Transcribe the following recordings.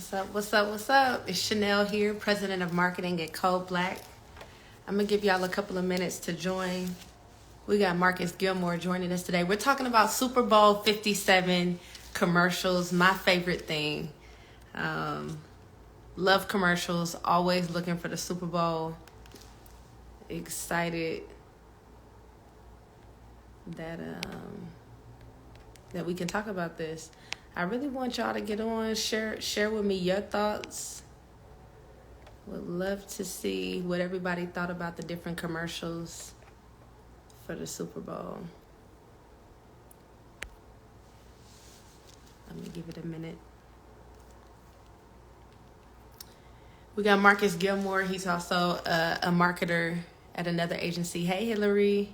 What's up? What's up? What's up? It's Chanel here, president of marketing at Code Blk. I'm gonna give y'all a couple of minutes to join. We got Marcus Gilmore joining us today. We're talking about Super Bowl 57 commercials, my favorite thing. Love commercials, always looking for the Super Bowl. Excited that that we can talk about this. I really want y'all to get on, share with me your thoughts. Would love to see what everybody thought about the different commercials for the Super Bowl. Let me give it a minute. We got Marcus Gilmore. He's also a marketer at another agency. Hey, Hillary.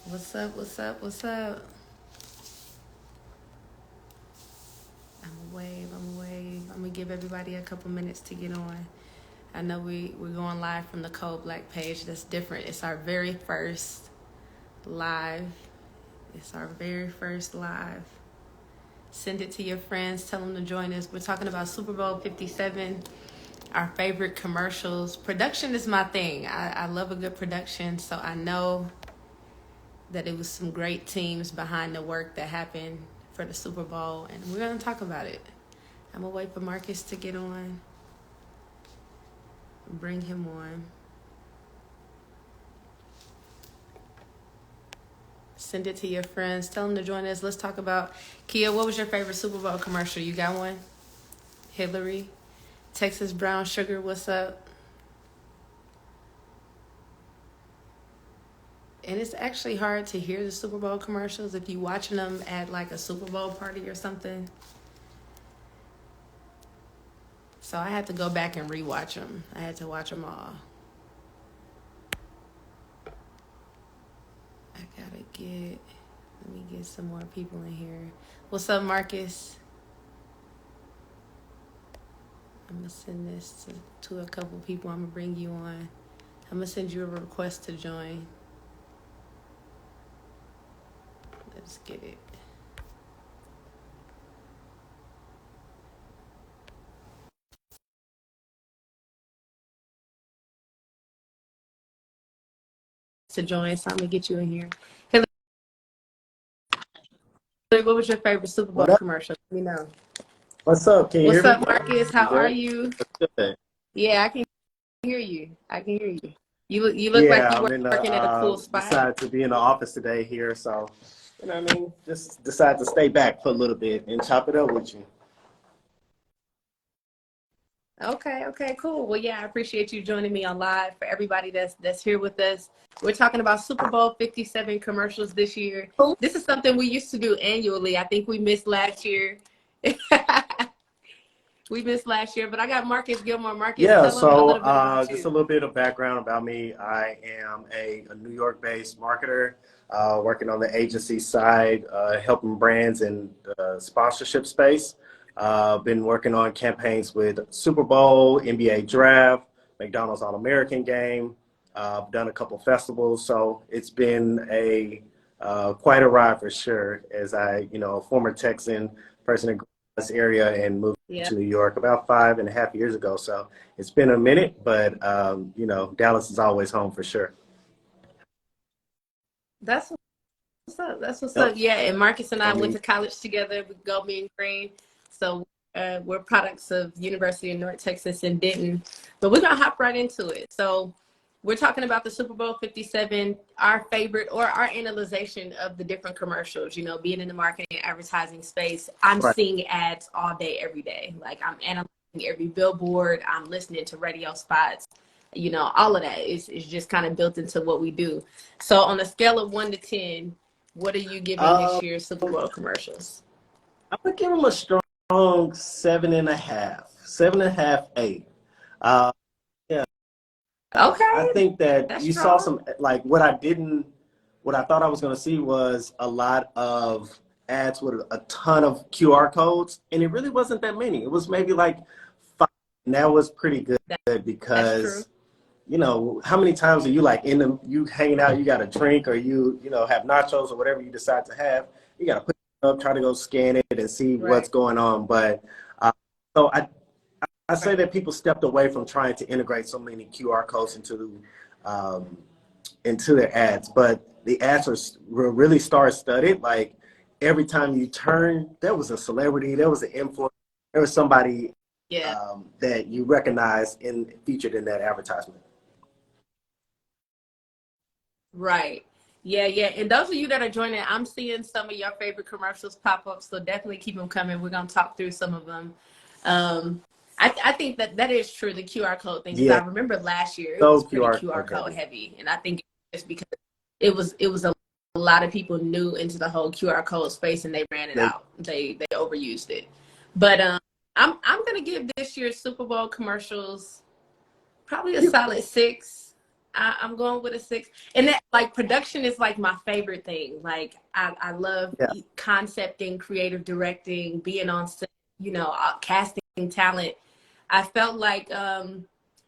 What's up? What's up? What's up? I'm a wave. I'm gonna give everybody a couple minutes to get on. I know we're going live from the Code Blk page. That's different. It's our very first live. Send it to your friends. Tell them to join us. We're talking about Super Bowl 57, our favorite commercials. Production is my thing. I love a good production, so I know that it was some great teams behind the work that happened for the Super Bowl, and we're going to talk about it. I'm going to wait for Marcus to get on. Bring him on. Send it to your friends. Tell them to join us. Let's talk about Kia. What was your favorite Super Bowl commercial? You got one? Hillary, Texas Brown Sugar. What's up? And it's actually hard to hear the Super Bowl commercials if you're watching them at like a Super Bowl party or something. So I had to go back and rewatch them. I had to watch them all. Let me get some more people in here. What's up, Marcus? I'm going to send this to a couple people. I'm going to bring you on. I'm going to send you a request to join. Let's get it. To join, so I'm going to get you in here. What was your favorite Super Bowl commercial? Let me know. What's up? Can you hear me? What's up, Marcus? How are you? Yeah, I can hear you. You look like you're working at a cool spot. Decided to be in the office today here, so you know what I mean. Just decided to stay back for a little bit and chop it up with you. Okay, cool. Well, yeah, I appreciate you joining me on live. For everybody that's here with us, we're talking about Super Bowl 57 commercials this year. This is something we used to do annually. I think we missed last year. We missed last year, but I got Marcus Gilmore. Marcus, Yeah, tell them a little bit about just you. a little bit of background about me. I am a New York-based marketer, working on the agency side, helping brands in the sponsorship space. Been working on campaigns with Super Bowl, NBA Draft, McDonald's All-American Game. Done a couple festivals, so it's been a quite a ride for sure. As a former Texan person in this area and moved to New York about 5.5 years ago. So it's been a minute, but Dallas is always home for sure. That's what's up. That's what's up. Yeah, and Marcus and I went to college together with Go Mean Green. So we're products of University of North Texas in Denton. But we're going to hop right into it. So we're talking about the Super Bowl 57, our favorite or our analyzation of the different commercials. Being in the marketing and advertising space, I'm seeing ads all day, every day. Like I'm analyzing every billboard. I'm listening to radio spots. All of that is just kind of built into what we do. So on a scale of 1 to 10, what are you giving this year's Super Bowl commercials? I'm going to give them a strong 7.5, 7.5, 8. Okay. I think that you strong. saw some, like what I thought I was going to see was a lot of ads with a ton of QR codes, and it really wasn't that many. It was maybe like 5, and that was pretty good because, how many times are you like you hanging out, you got a drink or you have nachos or whatever you decide to have, you got to put it up, try to go scan it and see what's going on. But So I say that people stepped away from trying to integrate so many QR codes um, into their ads, but the ads were really star studded. Like every time you turn, there was a celebrity, there was an influencer, there was somebody Yeah. that you recognize in featured in that advertisement. Right. Yeah, yeah. And those of you that are joining, I'm seeing some of your favorite commercials pop up. So definitely keep them coming. We're going to talk through some of them. Um, I think that that is true, the QR code thing, because I Yeah, remember last year it so was pretty QR QR code code heavy. heavy. And I think it's because it was a lot of people new into the whole QR code space and they ran it They, out. They overused it. But I'm gonna give this year's Super Bowl commercials probably a you, solid six. I'm going with a six. And that like production is like my favorite thing. Like I love yeah, concepting, creative directing, being on set, casting talent. I felt like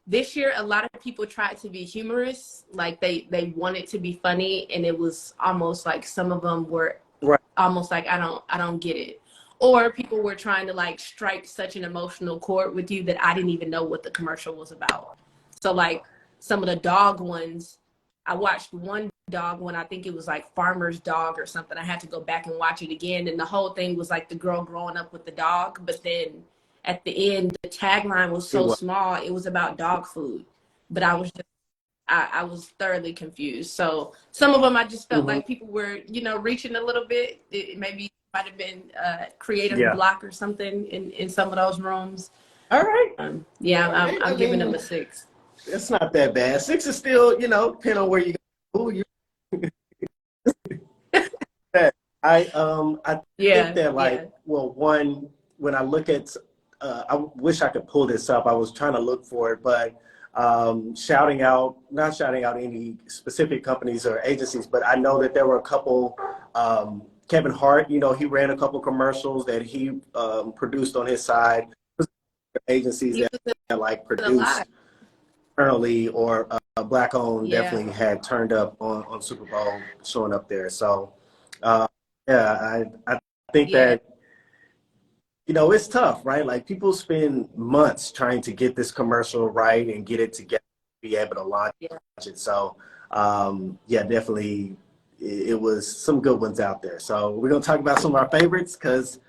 this year a lot of people tried to be humorous, like they wanted to be funny, and it was almost like some of them were right. almost like I don't get it. Or people were trying to like strike such an emotional chord with you that I didn't even know what the commercial was about. So like some of the dog ones, I watched one dog one, I think it was like Farmer's Dog or something. I had to go back and watch it again. And the whole thing was like the girl growing up with the dog. But then at the end, the tagline was It so was. small, it was about dog food. But I was thoroughly confused. So some of them I just felt Hmm. like people were, reaching a little bit. It maybe might have been a creative Yeah. block or something in some of those rooms. All right. Yeah, All I'm, right. I I'm giving them mean, a six. it's not that bad. Six is still, depending on where you go. Who you at. I think Yeah, that yeah. like, well, one, when I look at, I wish I could pull this up. I was trying to look for it, but not shouting out any specific companies or agencies, but I know that there were a couple. Kevin Hart, he ran a couple commercials that he produced on his side. Agencies He was that like in a lot. produced internally or black owned Yeah, definitely had turned up on Super Bowl showing up there. So uh, yeah, I think yeah, that it's tough, right? Like people spend months trying to get this commercial right and get it together, be able to launch yeah, it. So yeah, definitely it was some good ones out there. So we're gonna talk about some of our favorites because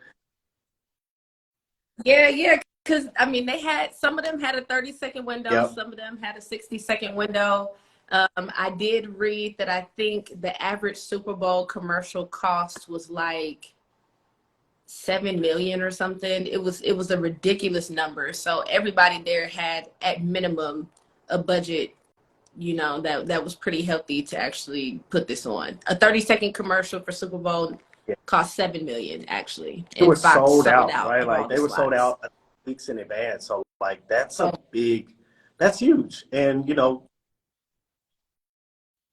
yeah, yeah. Because I mean, they had some of them had a 30-second window, yep, some of them had a 60-second window. I did read that I think the average Super Bowl commercial cost was like 7 million or something. It was a ridiculous number. So everybody there had at minimum a budget, that was pretty healthy to actually put this on. A 30-second commercial for Super Bowl yeah. cost 7 million actually, It and was Fox sold sold out, out right? of all Like the they were sold slots. out weeks in advance. So like So that's huge. And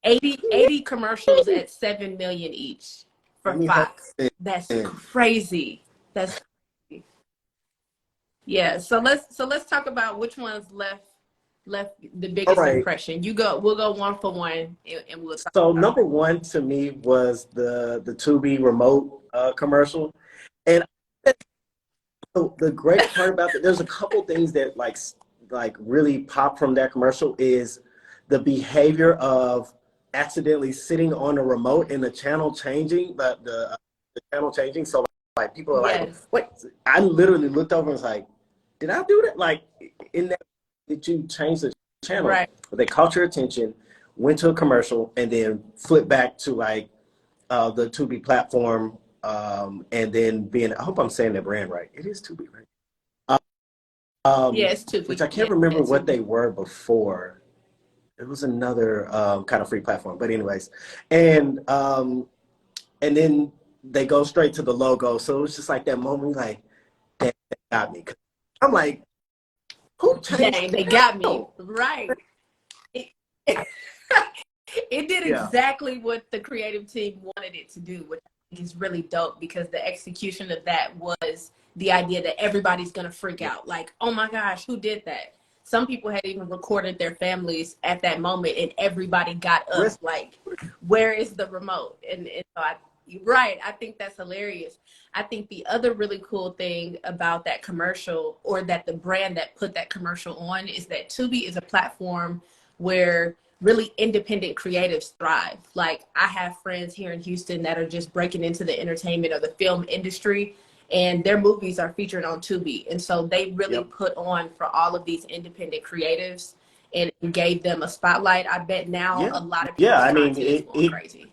80 commercials at 7 million each let for me hold Fox. it That's in. crazy. That's crazy. Yeah. So let's talk about which ones left the All biggest right. impression. We'll go one for one, and we'll talk So about number one to me was the Tubi remote commercial. And the great part about that, there's a couple things that like really pop from that commercial is the behavior of accidentally sitting on a remote and the channel changing, the channel changing. So like people are like, Yes. what? I literally looked over and was like, did I do that? Like in that, did you change the channel? Right. But they caught your attention, went to a commercial, and then flipped back to like the Tubi platform, and then being, I hope I'm saying that brand right. It is Tubi, right? Yeah, it's Which Tubi. I Yeah, can't remember what Tubi. they were before. It was another kind of free platform, but anyways, and um, and then they go straight to the logo. So it was just like that moment, like that got me. I'm like, who changed Dang, the they got me channel? right. It, it did Yeah, exactly what the creative team wanted it to do, which I think is really dope because the execution of that was the idea that everybody's gonna freak yeah. out. Like, oh my gosh, who did that? Some people had even recorded their families at that moment, and everybody got up. Risk. Like, where is the remote? And so Right. I think that's hilarious. I think the other really cool thing about that commercial, or that the brand that put that commercial on, is that Tubi is a platform where really independent creatives thrive. Like, I have friends here in Houston that are just breaking into the entertainment or the film industry, and their movies are featured on Tubi. And so they really Yep. put on for all of these independent creatives and gave them a spotlight. I bet now Yeah. a lot of Yeah. people's I mean, content is going crazy.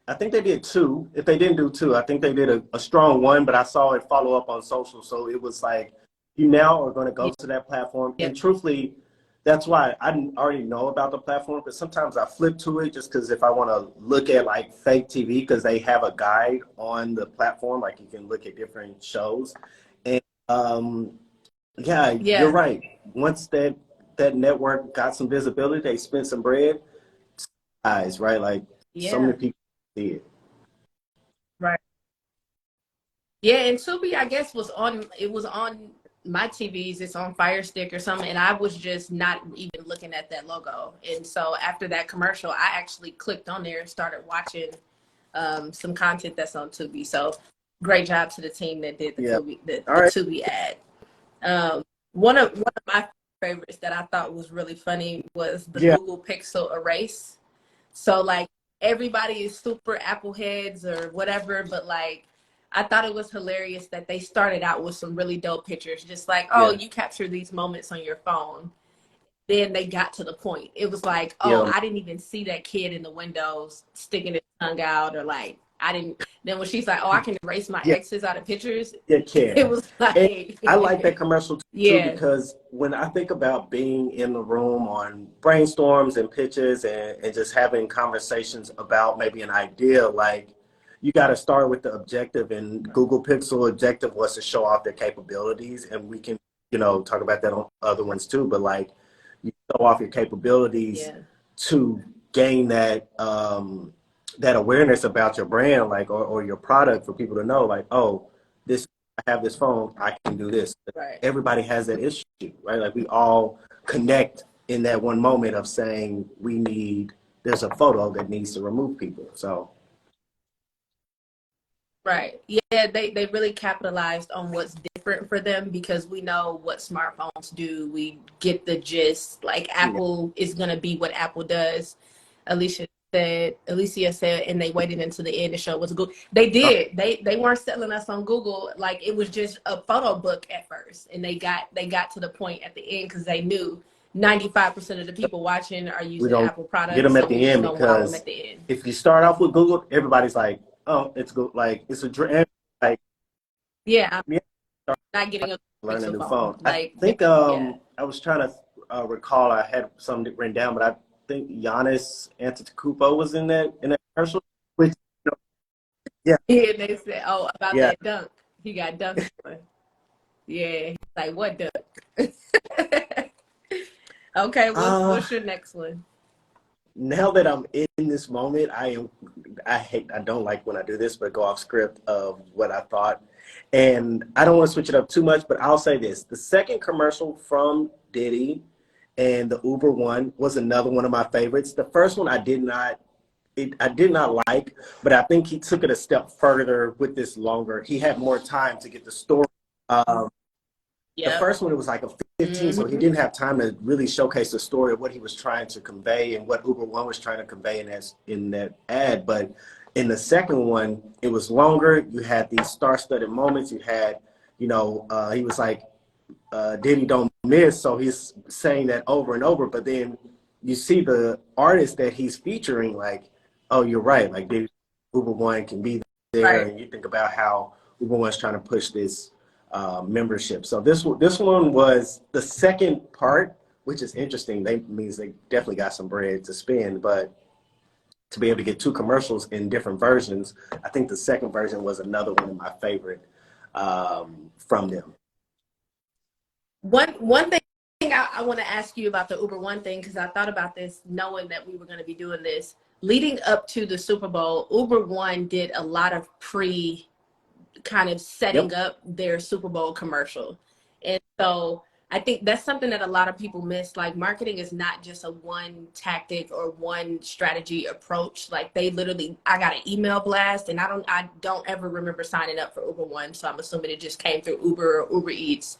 I think they did two. If they didn't do two, I think they did a strong one, but I saw it follow up on social. So it was like, you now are going to go Yeah. to that platform. Yeah. And truthfully, that's why I didn't already know about the platform, but sometimes I flip to it just because if I want to look at like fake TV, because they have a guide on the platform, like you can look at different shows. And yeah, you're Yeah. right. Once that network got some visibility, they spent some bread, eyes, right? Like so Yeah. many people see it. Right. Yeah, and Tubi, I guess, it was on my TVs. It's on Fire Stick or something, and I was just not even looking at that logo. And so after that commercial, I actually clicked on there and started watching some content that's on Tubi. So great job to the team that did Yeah. All the right. Tubi ad. Um, one of my favorites that I thought was really funny was the Yeah. Google Pixel Erase. So like, everybody is super Apple heads or whatever, but like, I thought it was hilarious that they started out with some really dope pictures, just like, oh, Yeah. you capture these moments on your phone. Then they got to the point. It was like, oh, Yeah. I didn't even see that kid in the windows sticking his tongue out, or like, I didn't. Then when she's like, oh, I can erase my Yeah. exes out of pictures, It it can. was And like, I like that commercial too yeah, because when I think about being in the room on brainstorms and pitches and just having conversations about maybe an idea, like you got to start with the objective, and Google Pixel objective was to show off their capabilities. And we can, talk about that on other ones too, but like you show off your capabilities yeah, to gain that awareness about your brand, like, or your product for people to know, like, oh, this, I have this phone, I can do this. right. Everybody has that issue, right? Like we all connect in that one moment of saying there's a photo that needs to remove people. So Right. Yeah, they really capitalized on what's different for them, because we know what smartphones do. We get the gist. Like, yeah, Apple is gonna be what Apple does. Alicia said, and they waited until the end to show what's Google. They oh, did. They weren't selling us on Google. Like, it was just a photo book at first. And they got to the point at the end, because they knew 95% of the people watching are we using don't Apple get products, them so at we the just end gonna wow them because at the end. if you start off with Google, everybody's like, oh, it's good, like it's a dream, like Yeah, yeah, not getting a learn a Pixel new phone. phone. I Like, think yeah. I was trying to recall. I had something written down, but I think Giannis Antetokounmpo was in that commercial. Which, yeah, Yeah, they said, oh, about yeah. that dunk. He got dunked on. Yeah. He's like, what dunk? Okay, Uh, what's your next one? Now that I'm in this moment, I don't like when I do this, but go off script of what I thought. And I don't want to switch it up too much, but I'll say this. The second commercial from Diddy and the Uber one was another one of my favorites. The first one I did not like, but I think he took it a step further with this longer. He had more time to get the story. Um, the Yep. first one, it was like a 15, so he Hmm. didn't have time to really showcase the story of what he was trying to convey and what Uber One was trying to convey in that ad. But in the second one, it was longer. You had these star-studded moments. You had, he was like, Diddy don't miss, so he's saying that over and over. But then you see the artist that he's featuring, like, oh, you're right. Like, Diddy, Uber One can be there, Right. and you think about how Uber One's trying to push this membership. So this one was the second part, which is interesting. They means they definitely got some bread to spend, but to be able to get two commercials in different versions, I think the second version was another one of my favorite from them. One thing I want to ask you about the Uber One thing, because I thought about this knowing that we were going to be doing this. Leading up to the Super Bowl, Uber One did a lot of pre kind of setting Yep. up their Super Bowl commercial. And so I think that's something that a lot of people miss. Like marketing is not just a one tactic or one strategy approach. Like they literally, I got an email blast and I don't ever remember signing up for Uber One. So I'm assuming it just came through Uber or Uber Eats.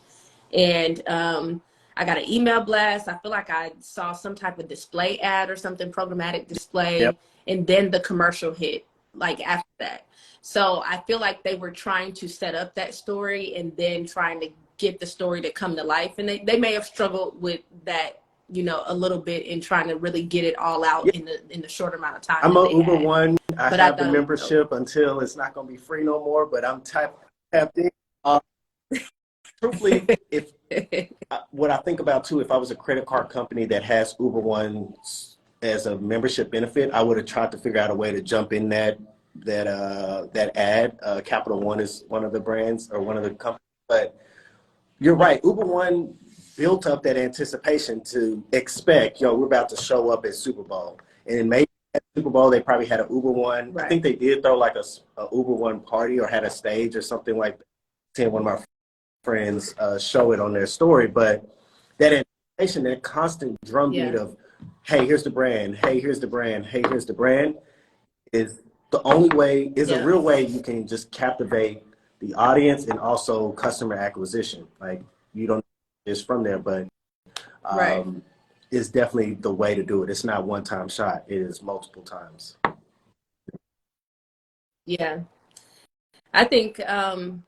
And I got an email blast. I feel like I saw some type of display ad or something, programmatic Yep. display. And then the commercial hit like after that. So I feel like they were trying to set up that story and then trying to get the story to come to life. And they may have struggled with that, you know, a little bit in trying to really get it all out Yeah. in the short amount of time I'm that a they Uber had. One. I But I have the thought it was dope. membership until it's not going to be free no more. But I'm tapped in. Truthfully, if what I think about too, if I was a credit card company that has Uber One as a membership benefit, I would have tried to figure out a way to jump in that ad. Capital One is one of the brands or one of the companies, but you're right. Uber One built up that anticipation to expect, we're about to show up at Super Bowl, and maybe at Super Bowl they probably had an Uber One. I Right. think they did throw like a Uber One party or had a stage or something like that. Seeing one of my friends show it on their story, but that anticipation, that constant drumbeat Yeah. of, hey, here's the brand, hey, here's the brand, hey, here's the brand, is the only way, is a Yeah. real way you can just captivate the audience and also customer acquisition. Like you don't just from there, but Right. it's definitely the way to do it. It's not one time shot. It is multiple times. Yeah. I think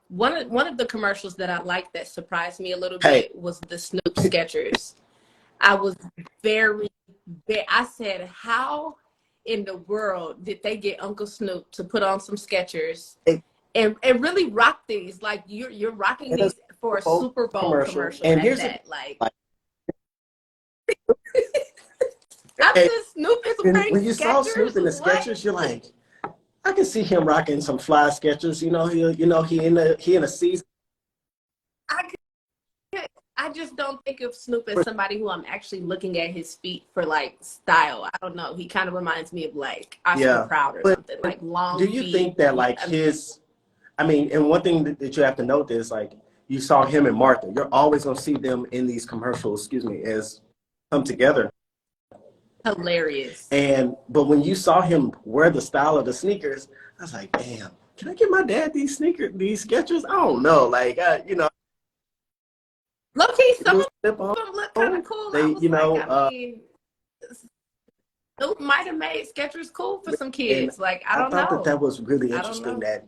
one of the commercials that I liked that surprised me a little Hey, bit was the Snoop Skechers. I was very, I said, how in the world did they get Uncle Snoop to put on some Skechers it, and really rock these? Like you're rocking it is these for a a Super Bowl Super Bowl commercial. commercial And at here's the thing, that. Like like, I hey, said, Snoop is wearing when you saw Snoop Skechers. in the What? Skechers, you're like, I can see him rocking some fly Skechers. He in a season. I I just don't think of Snoop as somebody who I'm actually looking at his feet for like style. I don't know. He kind of reminds me of like Oscar Yeah, Proud or but something, like long do you feet. think that like I mean, and one thing that you have to note is like you saw him and Martha. You're always gonna see them in these commercials, excuse me, as come together. Hilarious. But when you saw him wear the style of the sneakers, I was like, damn, can I get my dad these Skechers? I don't know, like Low key, some little of slip on. them look kind of cool. I They, was like, I mean, Snoop might have made Skechers cool for some and kids. Like, I I don't thought that know. that was really I don't interesting know. that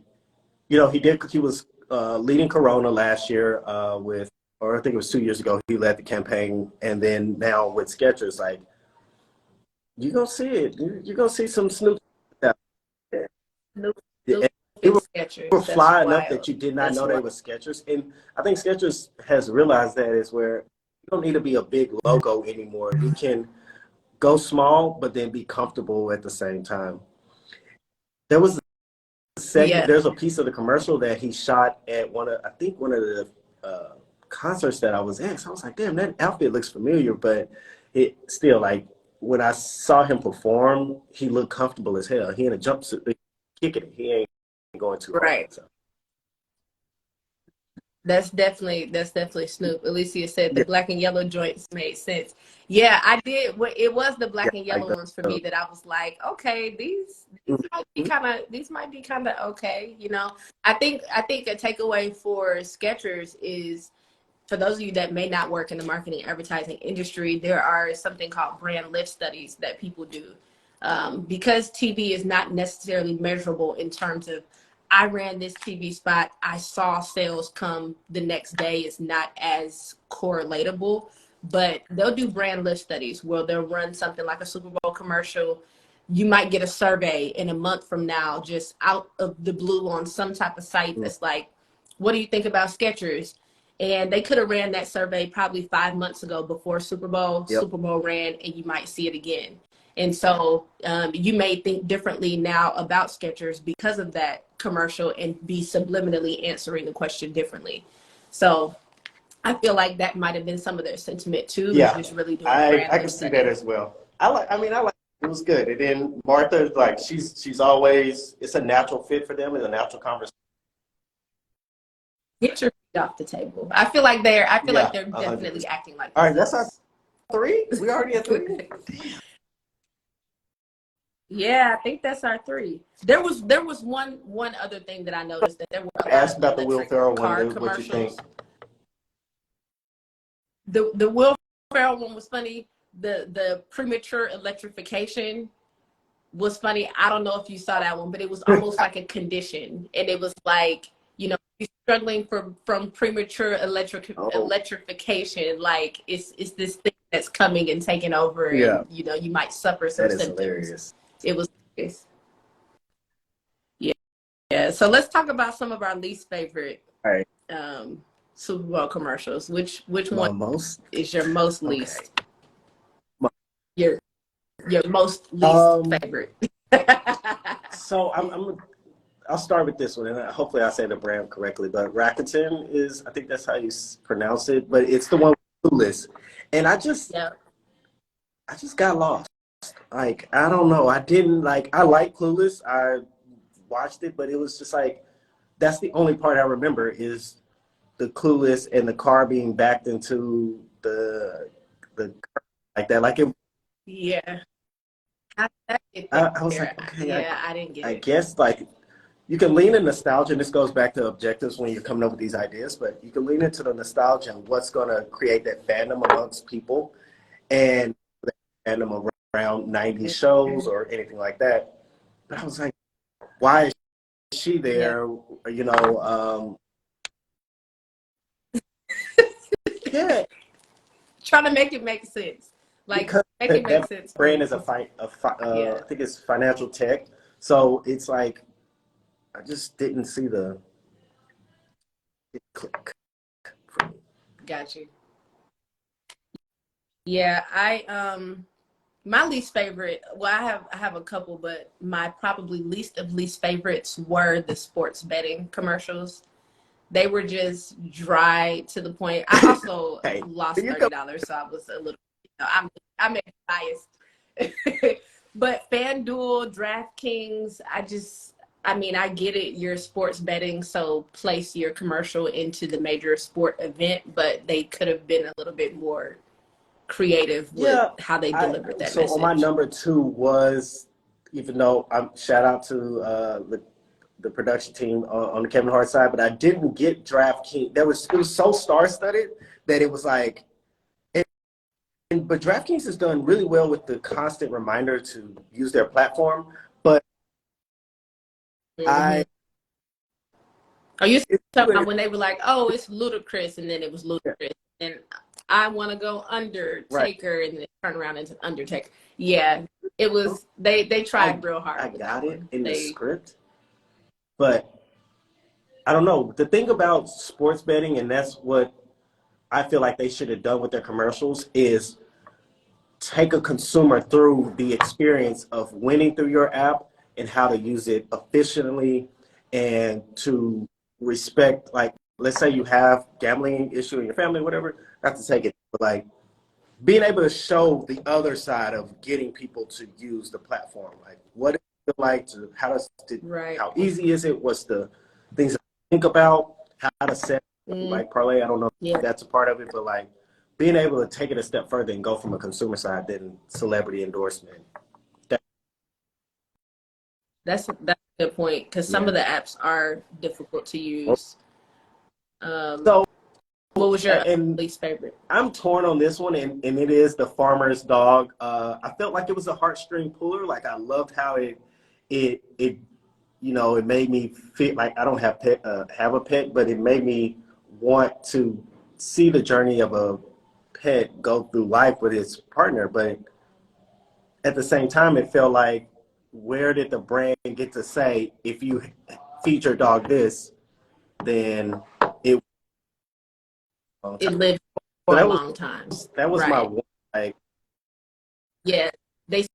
he was leading Corona last year with, or I think it was 2 years ago, he led the campaign, and then now with Skechers, like you gonna see it, you gonna see some Snoop stuff. Snoop, And Snoop they and were Skechers. That's fly enough that wild. you did not That's know they wild. were Skechers, and I think Skechers has realized that is where you don't need to be a big logo anymore. You can go small, but then be comfortable at the same time. There was Yeah. there's a piece of the commercial that he shot at one of the concerts that I was at. So I was like, damn, that outfit looks familiar, but it still like when I saw him perform, he looked comfortable as hell. He in a jumpsuit, kicking it. He ain't going too hard. Right. So That's definitely Snoop. Alicia said the yeah, black and yellow joints made sense. Yeah, I did. It was the yeah, black and like yellow ones for me that I was like, okay, mhm. these might be kind of okay. You know, I think a takeaway for Skechers is for those of you that may not work in the marketing advertising industry, there are something called brand lift studies that people do. Because TV is not necessarily measurable in terms of I ran this TV spot, I saw sales come the next day is not as correlatable, but they'll do brand lift studies where they'll run something like a Super Bowl commercial. You might get a survey in a month from now, just out of the blue on some type of site that's like, what do you think about Skechers? And they could have ran that survey probably 5 months ago before Super Bowl. Yep. Super Bowl ran, and you might see it again. And so you may think differently now about Skechers because of that commercial and be subliminally answering the question differently. So I feel like that might have been some of their sentiment too, is Yeah, just really doing a I brand can lift see that study. as well. I like it was good. And then Martha, like she's always, it's a natural fit for them. It's a natural conversation. Get your off the table. I feel like Yeah, they're definitely 100%. acting like All right, that's our themselves. three. We already at three. Damn. Yeah, I think that's our three. There was one other thing that I noticed, that there were a lot Ask of about the Will electric Ferrell one. car What you think? commercials. The Will Ferrell one was funny. The premature electrification was funny. I don't know if you saw that one, but it was almost like a condition, and it was like, you're struggling from premature Oh, electrification. Like it's this thing that's coming and taking over, yeah, and you might suffer some that is symptoms. hilarious. It was, yeah, yeah. So let's talk about some of our least favorite All right, um, Super Bowl commercials. Which one my most. is your most Okay. least? Your most least Um. favorite? So I'll start with this one, and hopefully I say the brand correctly. But Rakuten is, I think that's how you pronounce it. But it's the one with Clueless, and Yeah. I just got lost. Like, I don't know. I didn't like. I like Clueless. I watched it, but it was just like that's the only part I remember is the Clueless and the car being backed into the like that. Like it. Yeah. I didn't get I was there. like, okay, Yeah, I didn't get I it. guess like you can lean in nostalgia, and this goes back to objectives when you're coming up with these ideas, but you can lean into the nostalgia and what's going to create that fandom amongst people and that fandom around 90s shows or anything like that. But I was like, why is she Yeah. there? You know, yeah, Trying to make it make sense. Like because make it make that sense for brand me. is Yeah. I think it's financial tech. So it's like, I just didn't see the click for me. Got you. Yeah, my least favorite, well, I have a couple, but my probably least of least favorites were the sports betting commercials. They were just dry to the point. I also Hey, lost you come. $30, so I was a little, I'm biased. But FanDuel, DraftKings, I mean, I get it. You're sports betting, so place your commercial into the major sport event, but they could have been a little bit more creative with Yeah, how they I delivered that so on my message. number two was, even though I'm shout out to the production team on the Kevin Hart side, but I didn't get DraftKings. It was so star studded that it was like, but DraftKings has done really well with the constant reminder to use their platform. But Mm-hmm. I Are you it's talking about when they were like, "Oh, it's ludicrous," and then it was yeah, ludicrous, and I want to go right. Undertaker, and then turn around into Undertaker? Yeah, it was. They I tried real I hard with that got it one. in the They script, but I don't know. The thing about sports betting, and that's what I feel like they should have done with their commercials, is take a consumer through the experience of winning through your app and how to use it efficiently and to respect, like, let's say you have gambling issue in your family, whatever, not to take it, but like being able to show the other side of getting people to use the platform. Like, what it feel like to, right. how easy is it? What's the things to think about? How to set Mm, like parlay? I don't know if yeah, that's a part of it, but like being able to take it a step further and go from a consumer side than celebrity endorsement. That, that's a good point, because some of yeah. the apps are difficult to use. Um, So, what was your and least favorite? I'm torn on this one, and it is the farmer's dog. I felt like it was a heartstring puller. Like I loved how it it made me feel like I don't have a pet, but it made me want to see the journey of a pet go through life with its partner. But at the same time, it felt like, where did the brand get to say, if you feed your dog this, then it will? It lived So for a long time, that was my right? one. Like, Yeah, they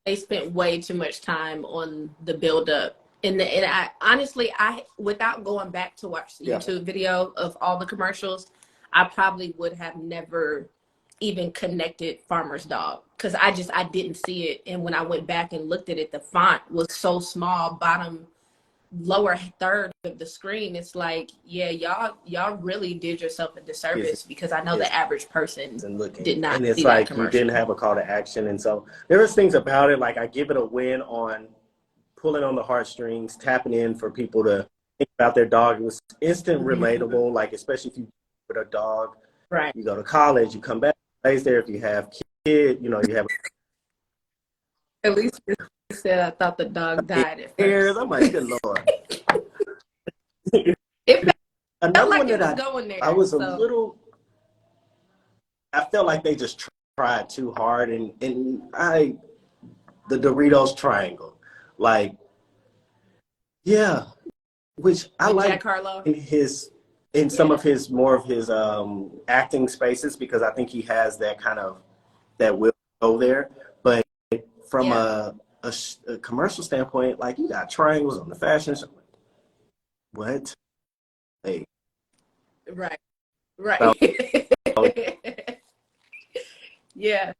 they spent way too much time on the build up. And I honestly, I without going back to watch the yeah, YouTube video of all the commercials, I probably would have never even connected Farmer's Dog, because I didn't see it. And when I went back and looked at it, the font was so small, lower third of the screen, it's like, yeah, y'all really did yourself a disservice, because I know Is the average person and looking, did not and it's see that like you didn't commercial. have a call to action, and so there was things about it. Like I give it a win on pulling on the heartstrings, tapping in for people to think about their dog. It was instant relatable, like especially if you with a dog, Right. you go to college, you come back, stays there. If you have kid, you know you have At least you said I thought the dog died at hairs. first. I'm like, good lord. It felt Another one like it that was going I there. was a So little. I felt like they just tried too hard, and I the Doritos triangle, like yeah, which I with like Jack Harlow. in some Yeah. of his more of his acting spaces because I think he has that kind of that will go there. But from Yeah. a commercial standpoint, like you got triangles on the fashion show. What? Hey, Right. so Right. Yeah.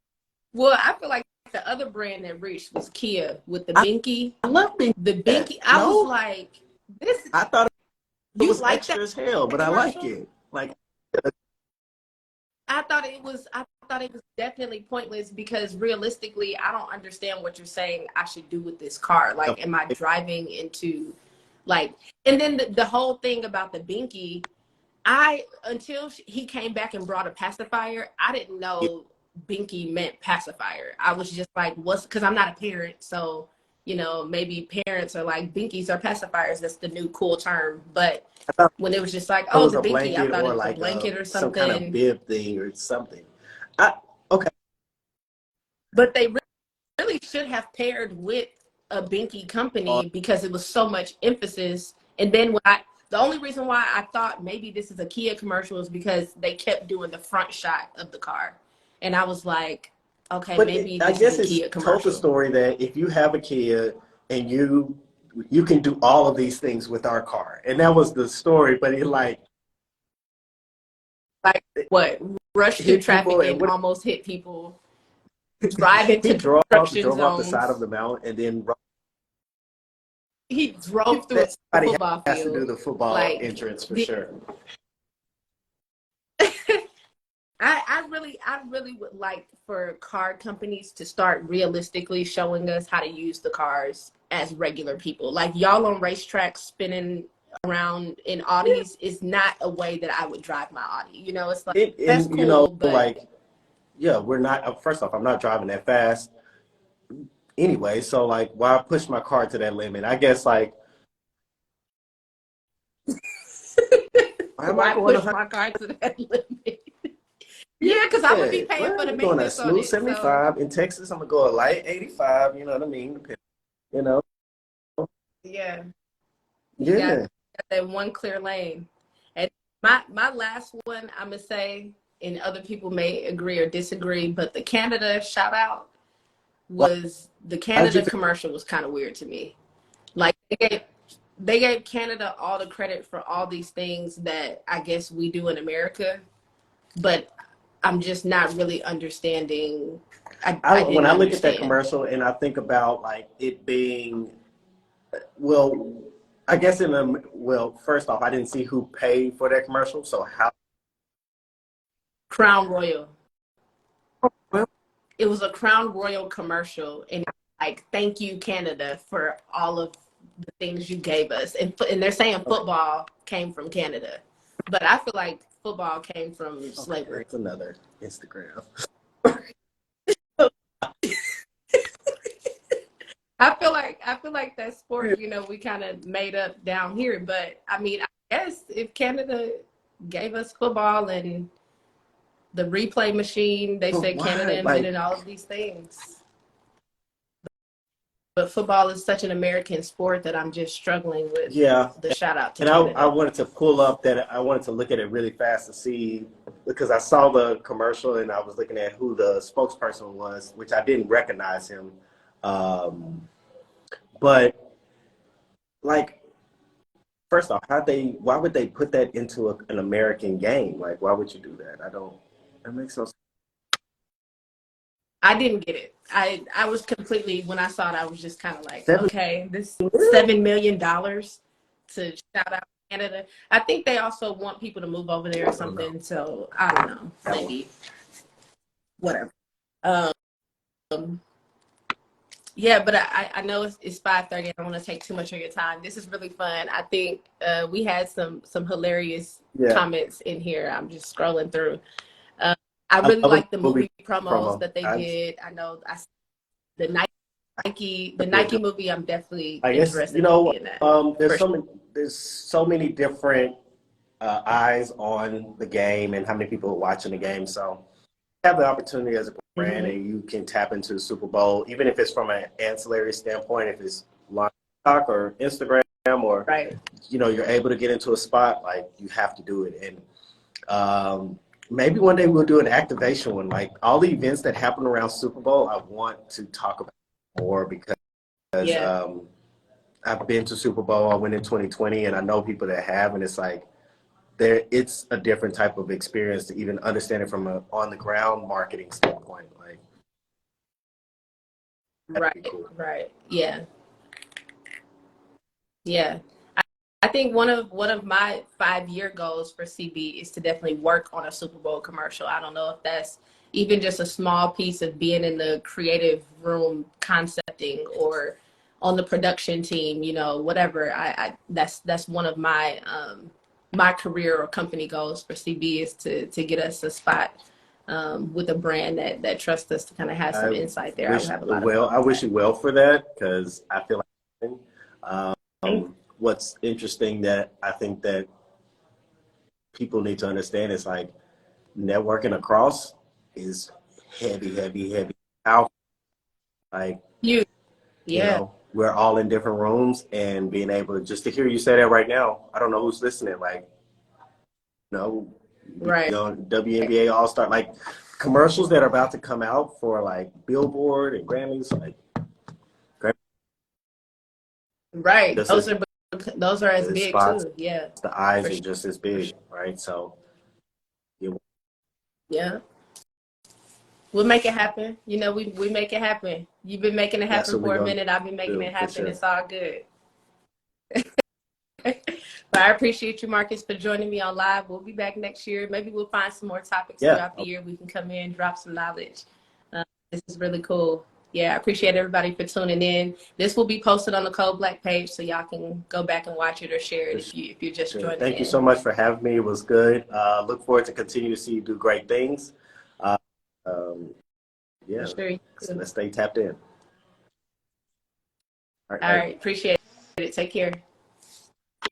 Well, I feel like the other brand that reached was Kia with the I, Binky. I love being The that. Binky, I was No, like, this, I thought it you was like that extra as hell, but I like commercial? it. Like I thought it was definitely pointless, because realistically, I don't understand what you're saying I should do with this car. Like, am I driving into, like, and then the whole thing about the Binky, until he came back and brought a pacifier, I didn't know Binky meant pacifier. I was just like, what's, because I'm not a parent, so maybe parents are like, Binkies are pacifiers. That's the new cool term. But I thought when it was just like, it oh, was the a Binky, I blanket thought or it was a like blanket or some kind of something. bib thing or something. I okay. But they really should have paired with a Binky Uh, company, because it was so much emphasis. And then the only reason why I thought maybe this is a Kia commercial is because they kept doing the front shot of the car. And I was like, okay, but maybe I this is guess a it's Kia told the commercial. story that if you have a kid and you can do all of these things with our car, and that was the story. But it like Like, what? Rush through hit people, traffic and and what almost hit people, drive he into construction drove off the side of zones. the mountain, and then He drove through that a somebody football has to do field. the football Like, entrance for the sure. I really would like for car companies to start realistically showing us how to use the cars as regular people. Like, y'all on racetracks spinning around in Yeah, Audis is not a way that I would drive my Audi. It's like, it that's and cool, but like yeah, we're not. First off, I'm not driving that fast anyway, so like, why push my car to that limit? I guess like, why am I why going push 100? my car to that limit? Yeah, Yeah, because I'm gonna be paying for well, the we're doing a maintenance on smooth it. So 75 in Texas. I'm gonna go a light 85. You know what I mean? You know, yeah, you got yeah. that one clear lane. And my last one, I'm gonna say, and other people may agree or disagree, but the Canada shout out Why, was the how did you Canada feel? commercial was kind of weird to me. Like, they gave Canada all the credit for all these things that I guess we do in America, but I'm just not really understanding. I When didn't I look at that understand. commercial and I think about like it being, well, I guess well, first off, I didn't see who paid for that commercial, so how? Crown Royal. Well, It was a Crown Royal commercial, and like, thank you, Canada, for all of the things you gave us. And they're saying okay, football came from Canada, but I feel like football came from okay, slavery. that's another Instagram. I feel like that sport, we kind of made up down here. But I mean, I guess if Canada gave us football and the replay machine, they But said Canada why? Like, invented all of these things. But football is such an American sport that I'm just struggling with yeah, the shout out to and I Canada. wanted to pull up that I wanted to look at it really fast to see because I saw the commercial and I was looking at who the spokesperson was, which I didn't recognize him. Um, but like, first off, why would they put that into an American game? Like, why would you do that? I don't. That makes no sense. I didn't get it. I was completely, when I saw it, I was just kind of like, $7 okay, this million? $7 million. to shout out Canada. I think they also want people to move over there or something. So I don't know, maybe whatever. Um, yeah, but I know it's 5:30. I don't want to take too much of your time. This is really fun. I think we had some hilarious comments in here. I'm just scrolling through. I really like the movie promos that they did. I know the Nike movie. I'm definitely interested in being that. There's so many different eyes on the game and how many people are watching the game. So have the opportunity as a brand and you can tap into the Super Bowl, even if it's from an ancillary standpoint, if it's live TikTok or Instagram or you're able to get into a spot, like you have to do it. And maybe one day we'll do an activation one. Like all the events that happen around Super Bowl, I want to talk about more because I've been to Super Bowl. I went in 2020 and I know people that have, and it's like it's a different type of experience to even understand it from an on the ground marketing standpoint. Like, right. Yeah. I think one of my 5-year goals for CB is to definitely work on a Super Bowl commercial. I don't know if that's even just a small piece of being in the creative room concepting or on the production team, whatever. That's one of my my career or company goals for CB is to get us a spot with a brand that trusts us to kind of have some insight there. I would have a lot of fun. I wish you well for that because I feel like what's interesting that I think that people need to understand is like networking across is heavy. Out like you we're all in different rooms and being able to just to hear you say that right now, I don't know who's listening, like WNBA All-Star, like commercials that are about to come out for like Billboard and Grammys, like those are as big spots, too. Yeah, the eyes are just as big, right? So yeah, we'll make it happen. We make it happen. You've been making it happen for a minute. I've been making it happen. Sure. It's all good. But I appreciate you, Marcus, for joining me on live. We'll be back next year. Maybe we'll find some more topics throughout the year. We can come in, drop some knowledge. This is really cool. Yeah, I appreciate everybody for tuning in. This will be posted on the Code Blk page, so y'all can go back and watch it or share it if you're just joining in. Thank you so much for having me. It was good. Look forward to continue to see you do great things. Let's stay tapped in. All right. Appreciate it. Take care.